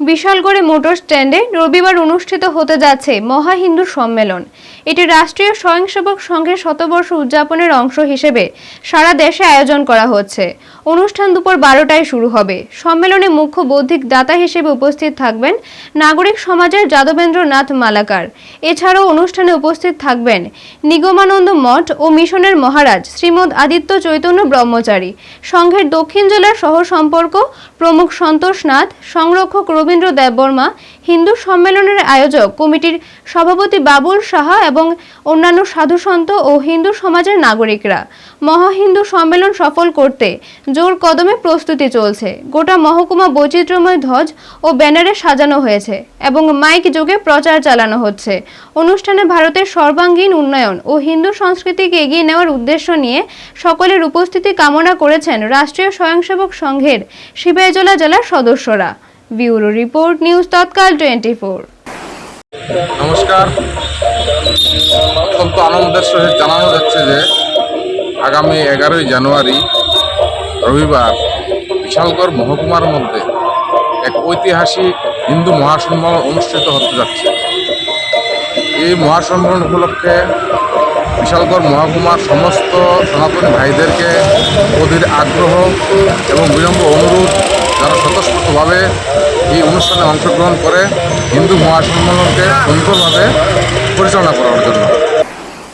বিশালগড়ে motor স্ট্যান্ডে রবিবার অনুষ্ঠিত হতে যাচ্ছে মহা হিন্দু সম্মেলন। এটি রাষ্ট্রীয় স্বয়ংসেবক সংঘের শতবর্ষ উদযাপনের অংশ হিসেবে সারা দেশে আয়োজন করা হচ্ছে। অনুষ্ঠান দুপুর 12টায় শুরু হবে। সম্মেলনে মুখ্য বৌদ্ধিক দাতা হিসেবে উপস্থিত থাকবেন নাগরিক সমাজের যাদবেন্দ্রনাথ মালাকার। এছাড়াও অনুষ্ঠানে উপস্থিত থাকবেন নিগমানন্দ মঠ ও মিশনের মহারাজ শ্রীমদ আদিত্য চৈতন্য ব্রহ্মচারী, সংঘের দক্ষিণ জেলার সহ সম্পর্ক প্রমুখ সন্তোষ নাথ, সংরক্ষক রবীন্দ্র দেববর্মা, হিন্দু সম্মেলনের আয়োজক কমিটির সভাপতি বাবুল সাহা এবং অন্যান্য সাধুসন্ত ও হিন্দু সমাজের নাগরিকরা। মহা হিন্দু সম্মেলন সফল করতে জোর কদমে প্রস্তুতি চলছে। গোটা মহকুমা বৈচিত্র্যময় ধ্বজ ও ব্যানারে সাজানো হয়েছে এবং মাইক যোগে প্রচার চালানো হচ্ছে। অনুষ্ঠানে ভারতের সর্বাঙ্গীন উন্নয়ন ও হিন্দু সংস্কৃতিকে এগিয়ে নেওয়ার উদ্দেশ্য নিয়ে সকলের উপস্থিতি কামনা করেছেন রাষ্ট্রীয় স্বয়ংসেবক সংঘের সিপাহীজলা জেলার সদস্যরা। ব্যুরো রিপোর্ট, নিউজ তৎকাল 24। নমস্কার। অত্যন্ত আনন্দের সহিত জানানো যাচ্ছে যে আগামী 11ই জানুয়ারি রবিবার বিশালগড় মহকুমার মধ্যে এক ঐতিহাসিক হিন্দু মহাসম্মেলন অনুষ্ঠিত হতে যাচ্ছে। এই মহাসম্মেলন উপলক্ষে বিশালগড় মহকুমার সমস্ত সনাতনী ভাইদেরকে অধীর আগ্রহ এবং বিনম্র অনুরোধ, যারা স্বতঃস্ফূর্তভাবে এই অনুষ্ঠানে অংশগ্রহণ করে হিন্দু মহাসম্মেলনকে সুন্দরভাবে পরিচালনা করার জন্য।